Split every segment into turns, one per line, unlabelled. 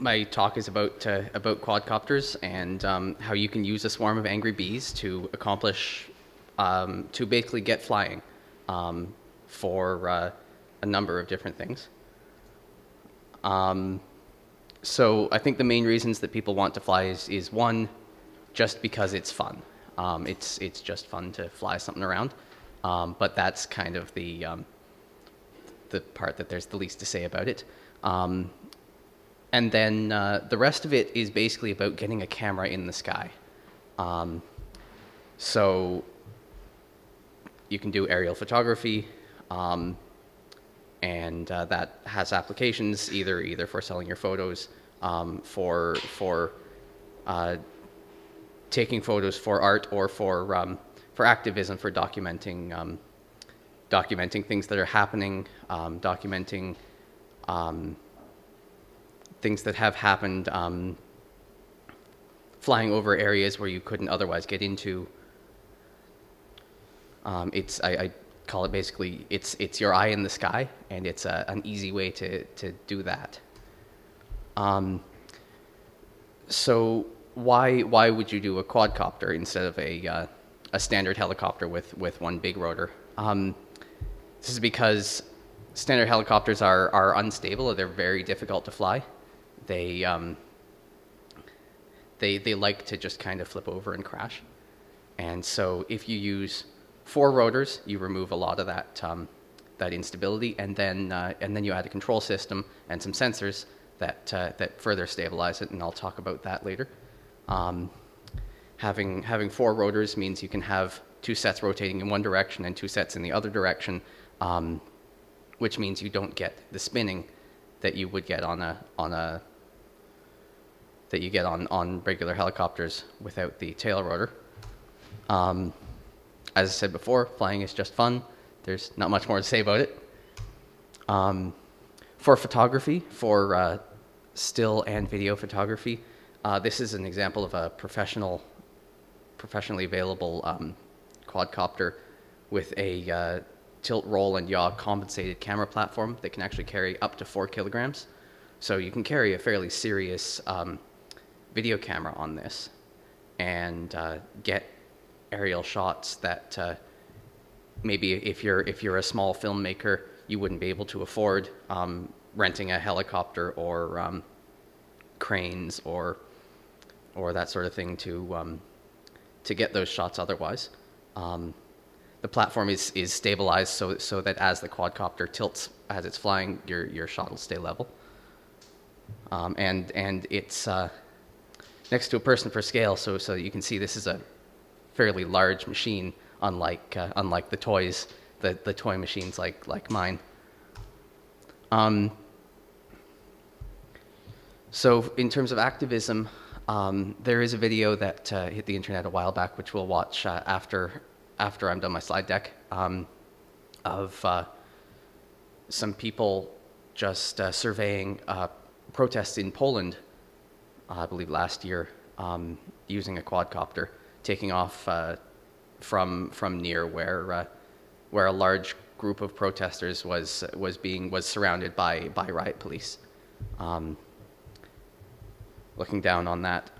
my talk is about quadcopters and how you can use a swarm of angry bees to accomplish to basically get flying for a number of different things. So I think the main reasons that people want to fly is one, just because it's fun. It's just fun to fly something around, but that's kind of the part that there's the least to say about it. And then the rest of it is basically about getting a camera in the sky. So you can do aerial photography, and that has applications either for selling your photos, for taking photos for art, or for activism, for documenting documenting things that are happening, documenting things that have happened, flying over areas where you couldn't otherwise get into. I call it basically, it's your eye in the sky, and it's an easy way to do that. So why would you do a quadcopter instead of a standard helicopter with one big rotor? This is because standard helicopters are unstable. They're very difficult to fly. They like to just kind of flip over and crash. And so if you use 4 rotors, you remove a lot of that that instability, and then you add a control system and some sensors that further stabilize it, and I'll talk about that later. Having 4 rotors means you can have 2 sets rotating in one direction and 2 sets in the other direction, which means you don't get the spinning that you would get on regular helicopters without the tail rotor. As I said before, flying is just fun. There's not much more to say about it. For photography, for still and video photography, this is an example of a professionally available quadcopter with a tilt, roll, and yaw compensated camera platform that can actually carry up to 4 kilograms. So you can carry a fairly serious video camera on this and get aerial shots that maybe if you're a small filmmaker, you wouldn't be able to afford renting a helicopter or cranes or that sort of thing to get those shots otherwise. The platform is stabilized so that as the quadcopter tilts as it's flying, your shot will stay level. And it's next to a person per scale, so you can see this is a fairly large machine, unlike the toys, the toy machines like mine. So in terms of activism, there is a video that hit the internet a while back, which we'll watch after I'm done my slide deck, of some people just surveying protests in Poland, I believe last year, using a quadcopter, taking off from near where a large group of protesters was surrounded by riot police. Looking down on that.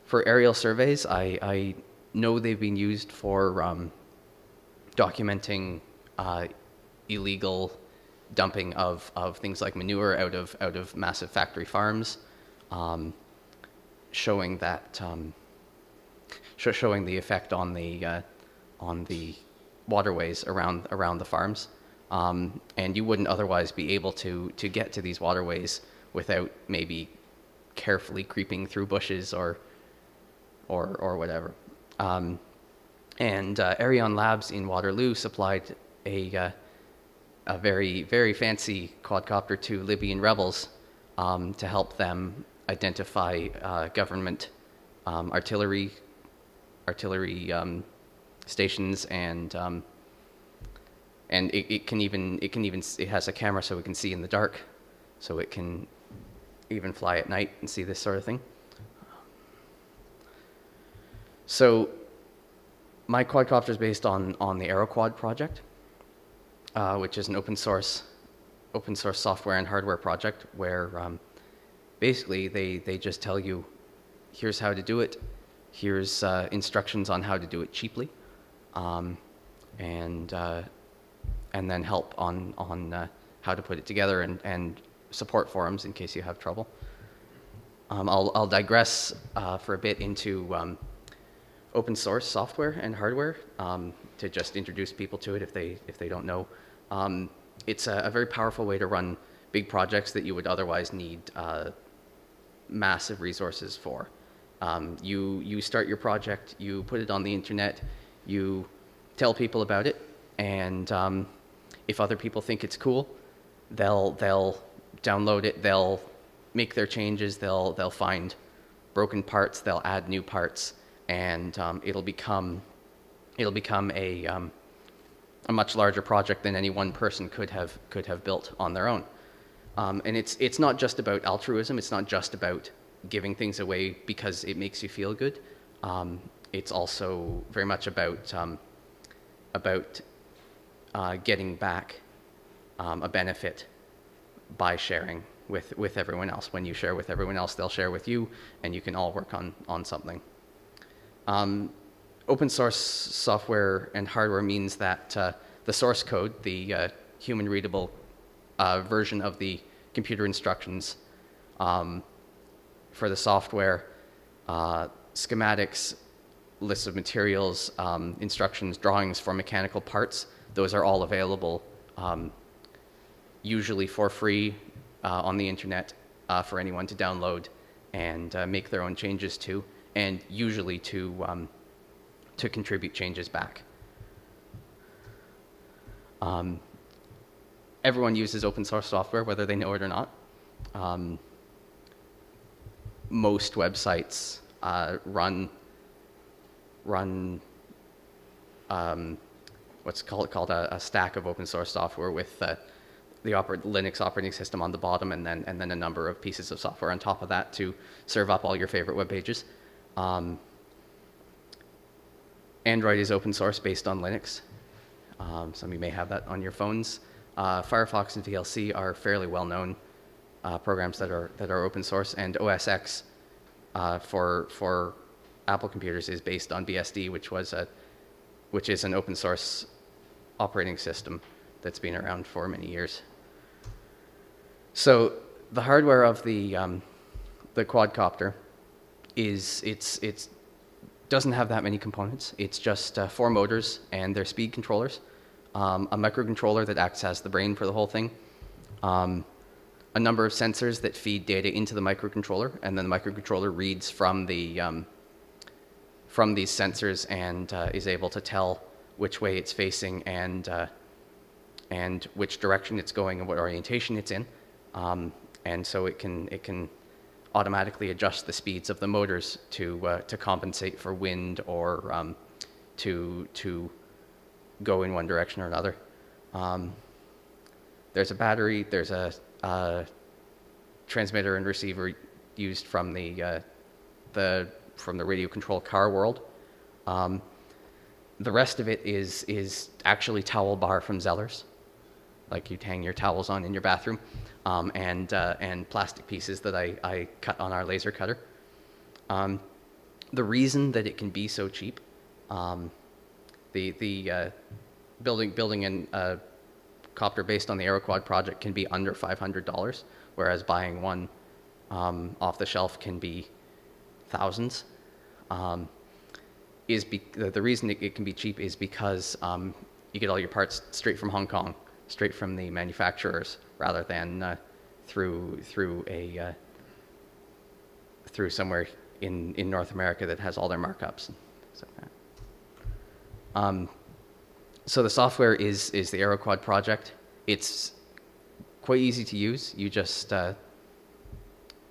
For aerial surveys, I know they've been used for documenting illegal dumping of things like manure out of massive factory farms, showing that showing the effect on the waterways around the farms, and you wouldn't otherwise be able to get to these waterways without maybe carefully creeping through bushes or whatever. And Arion Labs in Waterloo supplied a very, very fancy quadcopter to Libyan rebels to help them identify government artillery stations, and it has a camera so it can see in the dark, so it can even fly at night and see this sort of thing. So my quadcopter is based on the AeroQuad project, which is an open source open source software and hardware project where basically they just tell you, here's how to do it, here's instructions on how to do it cheaply, and then help on how to put it together and support forums in case you have trouble. I'll digress for a bit into open source software and hardware to just introduce people to it if they don't know. It's a very powerful way to run big projects that you would otherwise need massive resources for. You start your project, you put it on the internet, you tell people about it, and if other people think it's cool, they'll download it, they'll make their changes, they'll find broken parts, they'll add new parts, and it'll become a much larger project than any one person could have built on their own. And it's not just about altruism. It's not just about giving things away because it makes you feel good. It's also very much about getting back a benefit by sharing with everyone else. When you share with everyone else, they'll share with you, and you can all work on something. Open source software and hardware means that the source code, the human readable version of the computer instructions for the software, schematics, lists of materials, instructions, drawings for mechanical parts, those are all available usually for free on the internet for anyone to download and make their own changes to, and usually to contribute changes back. Everyone uses open source software, whether they know it or not. Most websites run what's called a stack of open source software with the Linux operating system on the bottom, and then a number of pieces of software on top of that to serve up all your favorite web pages. Android is open source based on Linux. Some of you may have that on your phones. Firefox and VLC are fairly well-known programs that are open source, and OS X for Apple computers is based on BSD, which is an open source operating system that's been around for many years. So the hardware of the quadcopter doesn't have that many components. It's just 4 motors and their speed controllers, a microcontroller that acts as the brain for the whole thing, a number of sensors that feed data into the microcontroller, and then the microcontroller reads from these sensors and is able to tell which way it's facing and which direction it's going and what orientation it's in, and so it can automatically adjust the speeds of the motors to compensate for wind or to go in one direction or another. There's a battery. There's a transmitter and receiver used from the radio control car world. The rest of it is actually towel bar from Zellers, like you'd hang your towels on in your bathroom, and plastic pieces that I cut on our laser cutter. The reason that it can be so cheap, building a copter based on the AeroQuad project can be under $500, whereas buying one off the shelf can be thousands. The reason it can be cheap is because you get all your parts straight from Hong Kong, straight from the manufacturers, rather than through somewhere in North America that has all their markups and stuff like that. So the software is the AeroQuad project. It's quite easy to use. You just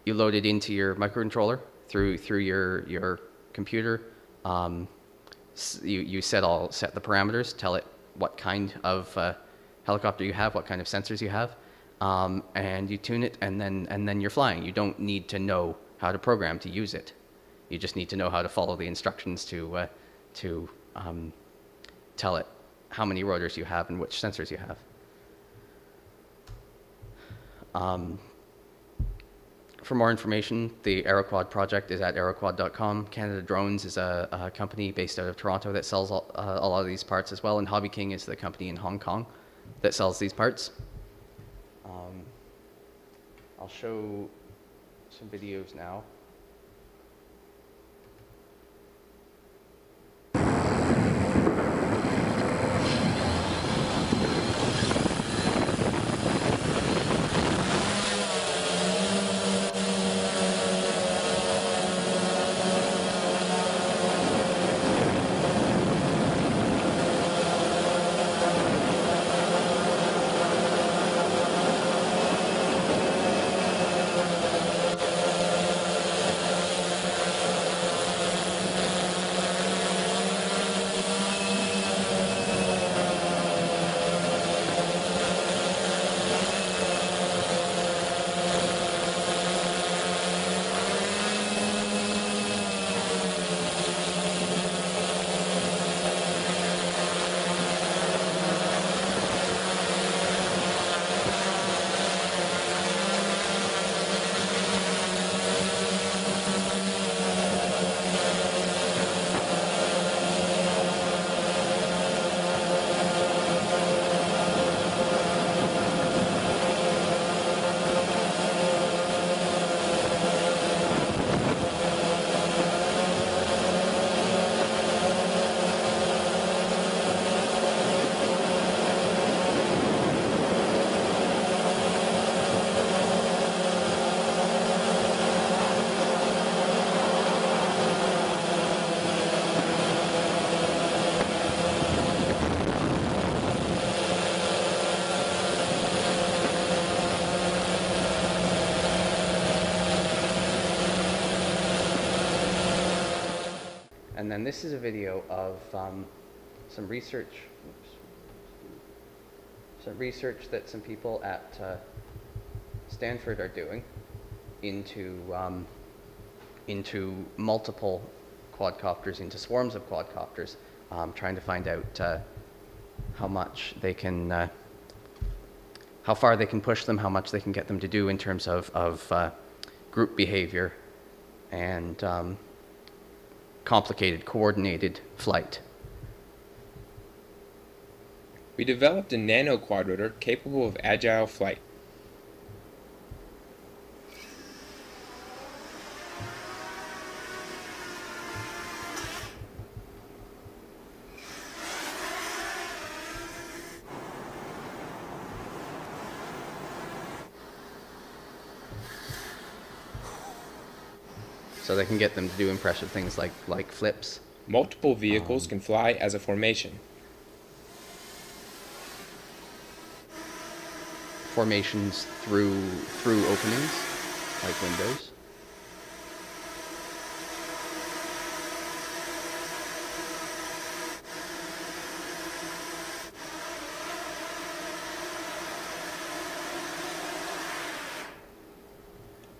you load it into your microcontroller through your computer. You set the parameters, tell it what kind of helicopter you have, what kind of sensors you have, and you tune it, and then you're flying. You don't need to know how to program to use it. You just need to know how to follow the instructions to tell it how many rotors you have and which sensors you have. For more information, the AeroQuad project is at aeroquad.com. Canada Drones is a company based out of Toronto that sells a lot of these parts as well, and Hobby King is the company in Hong Kong that sells these parts. I'll show some videos now. And then this is a video of some research that some people at Stanford are doing into multiple quadcopters, into swarms of quadcopters, trying to find out how much they can, how far they can push them, how much they can get them to do in terms of group behavior and complicated, coordinated flight.
We developed a nano quadrotor capable of agile flight.
So they can get them to do impressive things like flips.
Multiple vehicles can fly as a formation.
Formations through openings, like windows.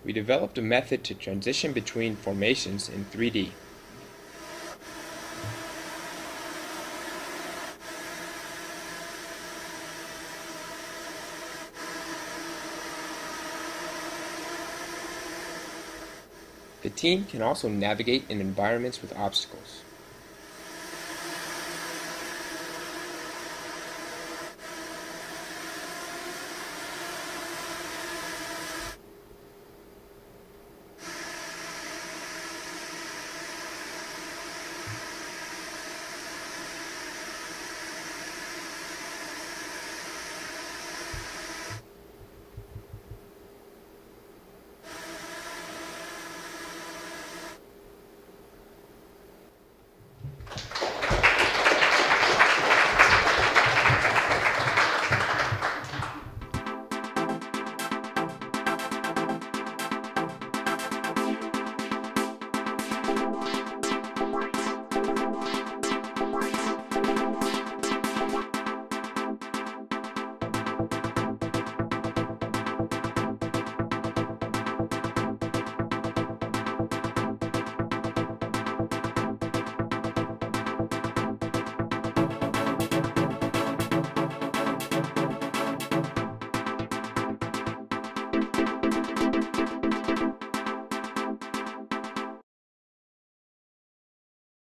We developed a method to transition between formations in 3D. The team can also navigate in environments with obstacles.